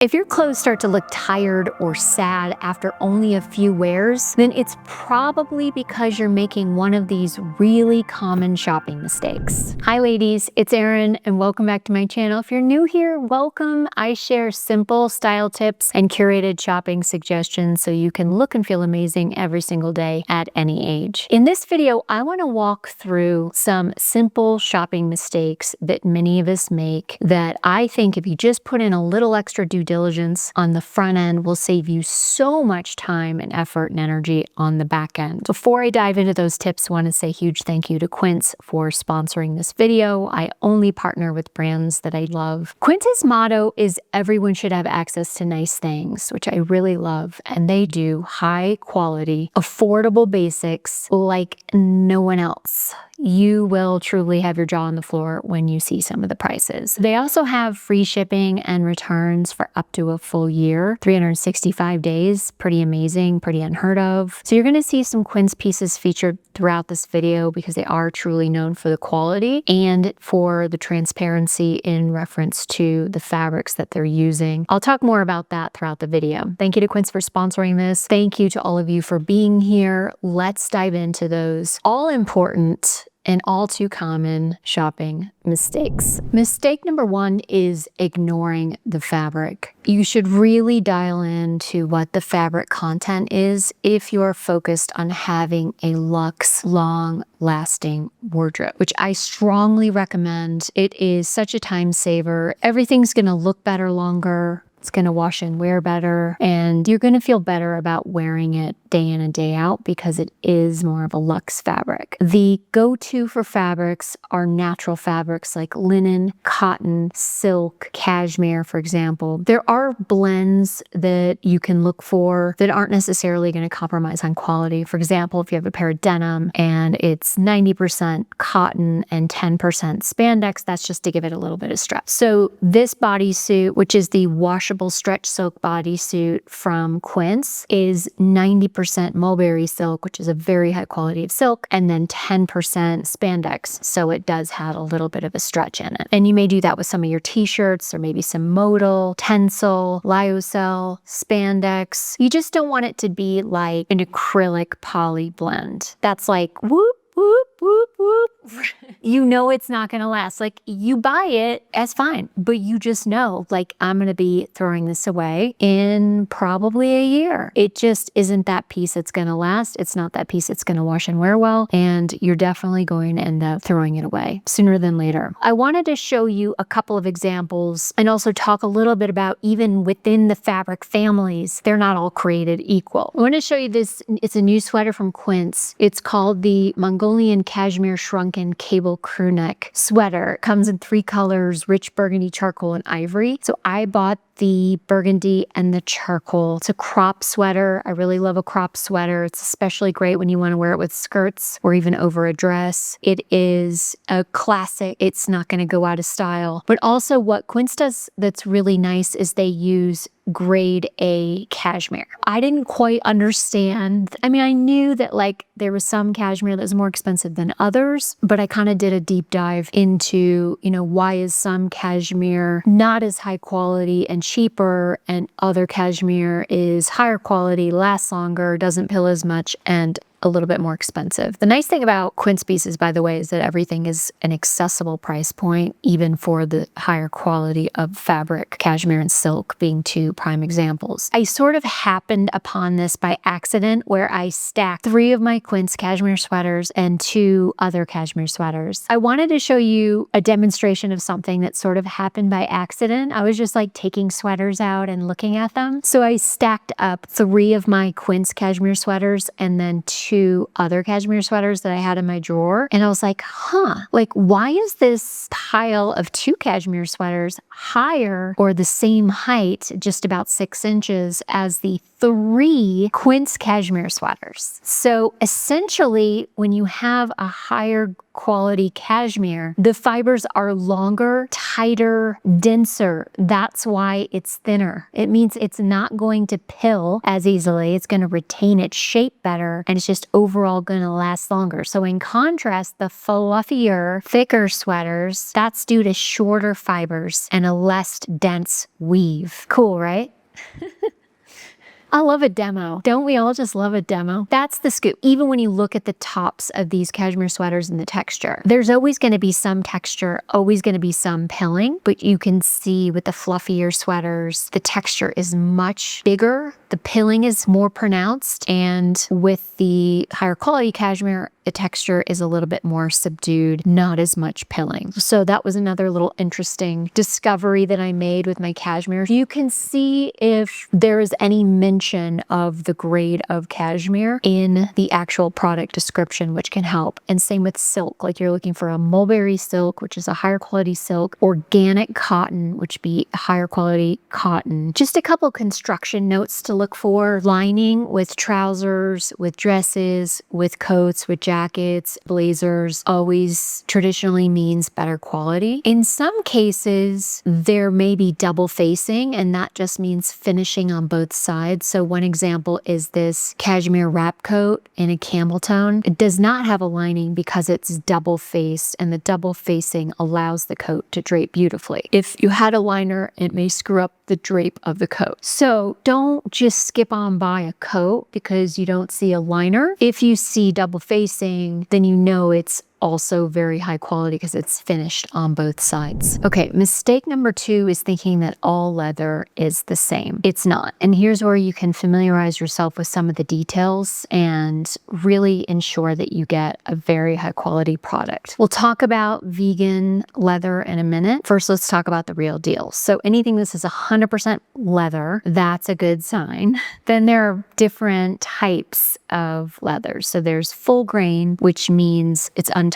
If your clothes start to look tired or sad after only a few wears, then it's probably because you're making one of these really common shopping mistakes. Hi ladies, it's Erin and welcome back to my channel. If you're new here, welcome. I share simple style tips and curated shopping suggestions so you can look and feel amazing every single day at any age. In this video, I want to walk through some simple shopping mistakes that many of us make that I think if you just put in a little extra due diligence on the front end will save you so much time and effort and energy on the back end. Before I dive into those tips, I want to say a huge thank you to Quince for sponsoring this video. I only partner with brands that I love. Quince's motto is everyone should have access to nice things, which I really love, and they do high quality, affordable basics like no one else. You will truly have your jaw on the floor when you see some of the prices. They also have free shipping and returns for up to a full year, 365 days, pretty amazing, pretty unheard of. So you're gonna see some Quince pieces featured throughout this video because they are truly known for the quality and for the transparency in reference to the fabrics that they're using. I'll talk more about that throughout the video. Thank you to Quince for sponsoring this. Thank you to all of you for being here. Let's dive into those all important and all too common shopping mistakes. Mistake number one is ignoring the fabric. You should really dial into what the fabric content is if you're focused on having a luxe, long-lasting wardrobe, which I strongly recommend. It is such a time saver. Everything's gonna look better longer. It's going to wash and wear better, and you're going to feel better about wearing it day in and day out because it is more of a luxe fabric. The go-to for fabrics are natural fabrics like linen, cotton, silk, cashmere, for example. There are blends that you can look for that aren't necessarily going to compromise on quality. For example, if you have a pair of denim and it's 90% cotton and 10% spandex, that's just to give it a little bit of stretch. So this bodysuit, which is the washable stretch silk bodysuit from Quince, is 90% mulberry silk, which is a very high quality of silk, and then 10% spandex. So it does have a little bit of a stretch in it. And you may do that with some of your t-shirts or maybe some modal, tencel, lyocell, spandex. You just don't want it to be like an acrylic poly blend. That's like whoop, whoop, whoop, whoop. You know it's not going to last. Like, you buy it as fine, but you just know, like, I'm going to be throwing this away in probably a year. It just isn't that piece that's going to last. It's not that piece that's going to wash and wear well, and you're definitely going to end up throwing it away sooner than later. I wanted to show you a couple of examples and also talk a little bit about even within the fabric families, they're not all created equal. I want to show you this. It's a new sweater from Quince. It's called the Mongolian Cashmere Shrunken Cable Crew Neck Sweater. It comes in 3 colors, rich burgundy, charcoal, and ivory. So I bought the burgundy and the charcoal. It's a crop sweater. I really love a crop sweater. It's especially great when you want to wear it with skirts or even over a dress. It is a classic. It's not going to go out of style. But also what Quince does that's really nice is they use grade A cashmere. I didn't quite understand. I mean, I knew that like there was some cashmere that was more expensive than others, but I kind of did a deep dive into, why is some cashmere not as high quality and cheaper, and other cashmere is higher quality, lasts longer, doesn't pill as much, and a little bit more expensive. The nice thing about Quince pieces, by the way, is that everything is an accessible price point, even for the higher quality of fabric, cashmere and silk being 2 prime examples. I sort of happened upon this by accident where I stacked 3 of my Quince cashmere sweaters and 2 other cashmere sweaters. I wanted to show you a demonstration of something that sort of happened by accident. I was just like taking sweaters out and looking at them. So I stacked up 3 of my Quince cashmere sweaters and then 2 other cashmere sweaters that I had in my drawer. And I was like, like, why is this pile of 2 cashmere sweaters higher or the same height, just about 6 inches, as the 3 Quince cashmere sweaters. So essentially, when you have a higher quality cashmere, the fibers are longer, tighter, denser. That's why it's thinner. It means it's not going to pill as easily. It's going to retain its shape better, and it's just overall going to last longer. So in contrast, the fluffier, thicker sweaters, that's due to shorter fibers and a less dense weave. Cool, right? I love a demo. Don't we all just love a demo? That's the scoop. Even when you look at the tops of these cashmere sweaters and the texture, there's always going to be some texture, always going to be some pilling, but you can see with the fluffier sweaters, the texture is much bigger, the pilling is more pronounced, and with the higher quality cashmere, the texture is a little bit more subdued, not as much pilling. So that was another little interesting discovery that I made with my cashmere. You can see if there is any mention of the grade of cashmere in the actual product description, which can help. And same with silk, like you're looking for a mulberry silk, which is a higher quality silk, organic cotton, which be higher quality cotton. Just a couple construction notes to look for: lining with trousers, with dresses, with coats, with jackets, blazers, always traditionally means better quality. In some cases, there may be double facing, and that just means finishing on both sides. So one example is this cashmere wrap coat in a camel tone. It does not have a lining because it's double faced, and the double facing allows the coat to drape beautifully. If you had a liner, it may screw up the drape of the coat. So don't just skip on by a coat because you don't see a liner. If you see double facing, then you know it's also very high quality because it's finished on both sides. Okay, mistake number 2 is thinking that all leather is the same. It's not. And here's where you can familiarize yourself with some of the details and really ensure that you get a very high quality product. We'll talk about vegan leather in a minute. First, let's talk about the real deal. So anything that says 100% leather, that's a good sign. Then there are different types of leather. So there's full grain, which means it's untouched.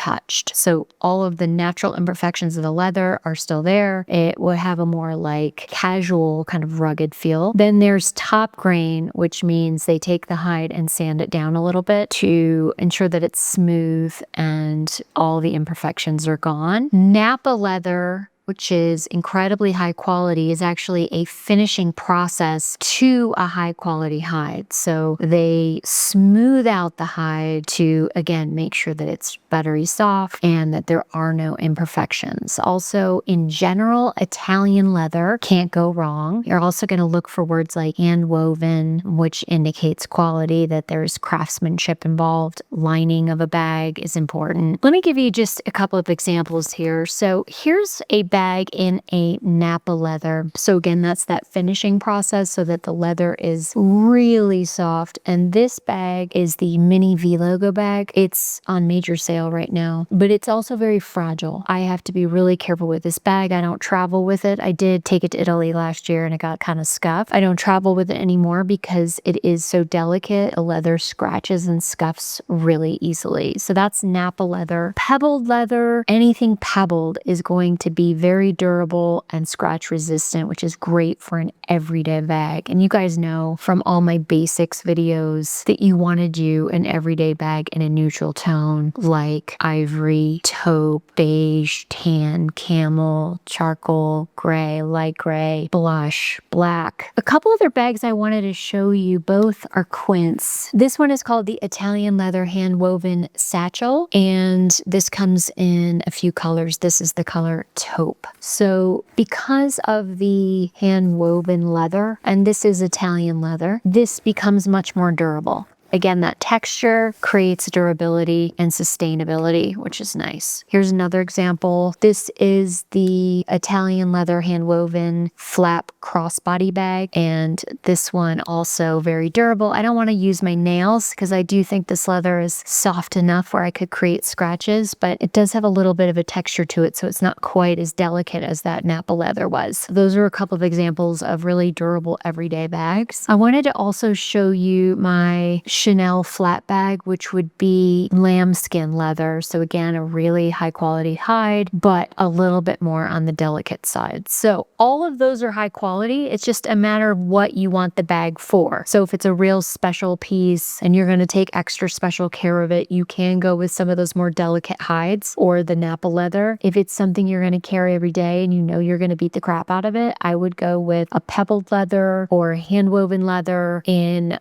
So all of the natural imperfections of the leather are still there. It will have a more like casual kind of rugged feel. Then there's top grain, which means they take the hide and sand it down a little bit to ensure that it's smooth and all the imperfections are gone. Napa leather, which is incredibly high quality, is actually a finishing process to a high quality hide. So they smooth out the hide to, again, make sure that it's buttery soft and that there are no imperfections. Also, in general, Italian leather can't go wrong. You're also going to look for words like hand woven, which indicates quality, that there's craftsmanship involved. Lining of a bag is important. Let me give you just a couple of examples here. So here's a bag in a Napa leather. So again, that's that finishing process so that the leather is really soft. And this bag is the mini V logo bag. It's on major sale right now, but it's also very fragile. I have to be really careful with this bag. I don't travel with it. I did take it to Italy last year and it got kind of scuffed. I don't travel with it anymore because it is so delicate. A leather scratches and scuffs really easily. So that's Napa leather. Pebbled leather, anything pebbled is going to be very durable and scratch resistant, which is great for an everyday bag. And you guys know from all my basics videos that you want to do an everyday bag in a neutral tone like ivory, taupe, beige, tan, camel, charcoal, gray, light gray, blush, black. A couple other bags I wanted to show you, both are Quince. This one is called the Italian leather hand woven satchel, and this comes in a few colors. This is the color taupe. So because of the hand woven leather, and this is Italian leather, this becomes much more durable. Again, that texture creates durability and sustainability, which is nice. Here's another example. This is the Italian leather hand-woven flap crossbody bag, and this one also very durable. I don't want to use my nails because I do think this leather is soft enough where I could create scratches, but it does have a little bit of a texture to it, so it's not quite as delicate as that Napa leather was. Those are a couple of examples of really durable everyday bags. I wanted to also show you my Chanel flat bag, which would be lambskin leather. So again, a really high quality hide, but a little bit more on the delicate side. So all of those are high quality. It's just a matter of what you want the bag for. So if it's a real special piece and you're going to take extra special care of it, you can go with some of those more delicate hides or the Napa leather. If it's something you're going to carry every day and you know you're going to beat the crap out of it, I would go with a pebbled leather or hand-woven leather,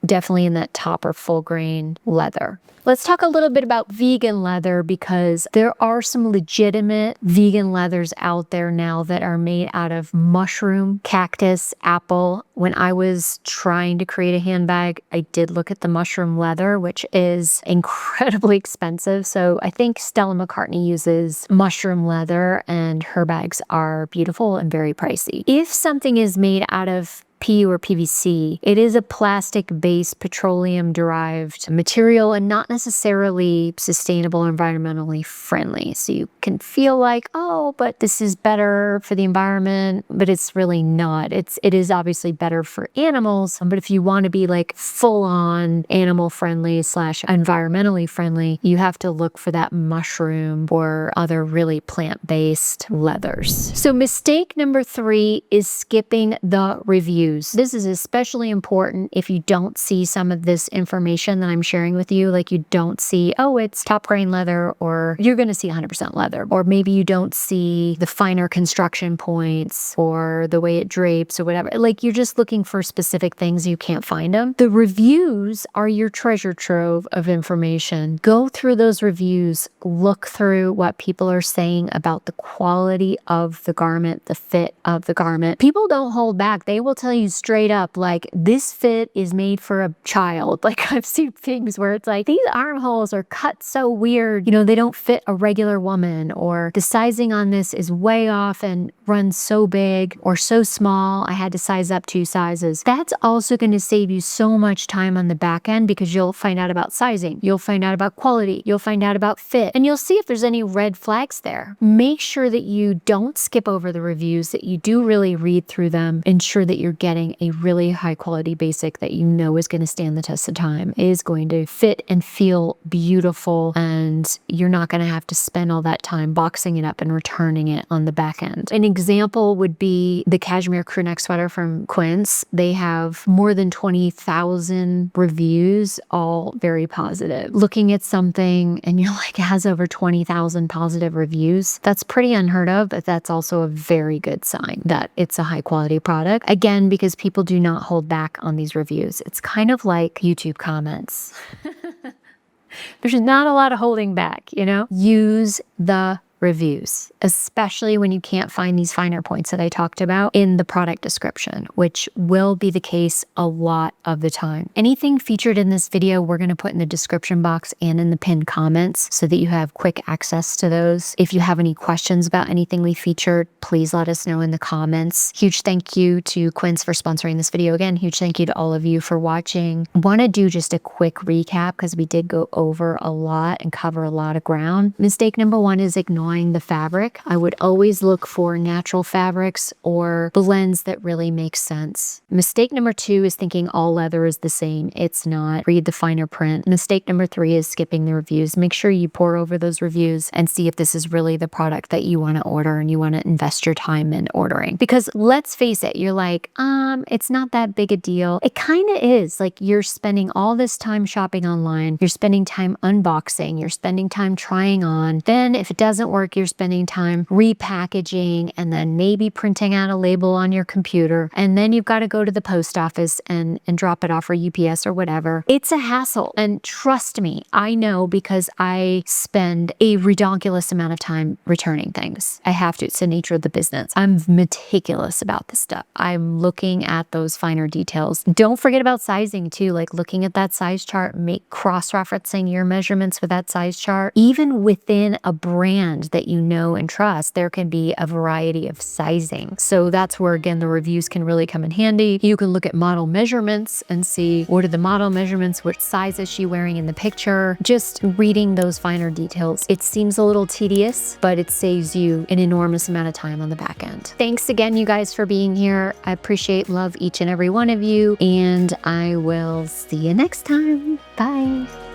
definitely in that top or full grain leather. Let's talk a little bit about vegan leather, because there are some legitimate vegan leathers out there now that are made out of mushroom, cactus, apple. When I was trying to create a handbag, I did look at the mushroom leather, which is incredibly expensive. So I think Stella McCartney uses mushroom leather and her bags are beautiful and very pricey. If something is made out of PU or PVC, it is a plastic-based petroleum-derived material and not necessarily sustainable or environmentally friendly. So you can feel like, oh, but this is better for the environment, but it's really not. It is obviously better for animals, but if you want to be like full-on animal-friendly / environmentally friendly, you have to look for that mushroom or other really plant-based leathers. So mistake number 3 is skipping the reviews. This is especially important if you don't see some of this information that I'm sharing with you. Like you don't see, oh, it's top grain leather, or you're going to see 100% leather. Or maybe you don't see the finer construction points or the way it drapes or whatever. Like you're just looking for specific things, you can't find them. The reviews are your treasure trove of information. Go through those reviews, look through what people are saying about the quality of the garment, the fit of the garment. People don't hold back. They will tell you straight up, like, this fit is made for a child. Like I've seen things where it's like, these armholes are cut so weird, they don't fit a regular woman, or the sizing on this is way off and runs so big or so small, I had to size up 2 sizes. That's also going to save you so much time on the back end, because you'll find out about sizing, you'll find out about quality, you'll find out about fit, and you'll see if there's any red flags there. Make sure that you don't skip over the reviews, that you do really read through them, ensure that you're getting a really high quality basic that you know is going to stand the test of time, is going to fit and feel beautiful, and you're not going to have to spend all that time boxing it up and returning it on the back end. An example would be the cashmere crew neck sweater from Quince. They have more than 20,000 reviews, all very positive. Looking at something and you're like, it has over 20,000 positive reviews, that's pretty unheard of, but that's also a very good sign that it's a high quality product. Again, because people do not hold back on these reviews. It's kind of like YouTube comments. There's not a lot of holding back, Use the reviews, especially when you can't find these finer points that I talked about in the product description, which will be the case a lot of the time. Anything featured in this video, we're going to put in the description box and in the pinned comments so that you have quick access to those. If you have any questions about anything we featured, please let us know in the comments. Huge thank you to Quince for sponsoring this video. Again, huge thank you to all of you for watching. Want to do just a quick recap because we did go over a lot and cover a lot of ground. Mistake number 1 is ignoring the fabric. I would always look for natural fabrics or blends that really make sense. Mistake number 2 is thinking all leather is the same. It's not. Read the finer print. Mistake number 3 is skipping the reviews. Make sure you pour over those reviews and see if this is really the product that you want to order and you want to invest your time in ordering. Because let's face it, you're like, it's not that big a deal. It kind of is. Like, you're spending all this time shopping online. You're spending time unboxing. You're spending time trying on. Then if it doesn't work, you're spending time repackaging and then maybe printing out a label on your computer. And then you've got to go to the post office and drop it off, or UPS or whatever. It's a hassle. And trust me, I know, because I spend a redonkulous amount of time returning things. I have to. It's the nature of the business. I'm meticulous about this stuff. I'm looking at those finer details. Don't forget about sizing too, like looking at that size chart, cross-referencing your measurements with that size chart. Even within a brand, that you know and trust, there can be a variety of sizing. So that's where, again, the reviews can really come in handy. You can look at model measurements and see what are the model measurements, what size is she wearing in the picture. Just reading those finer details. It seems a little tedious, but it saves you an enormous amount of time on the back end. Thanks again, you guys, for being here. I appreciate, love each and every one of you, and I will see you next time. Bye.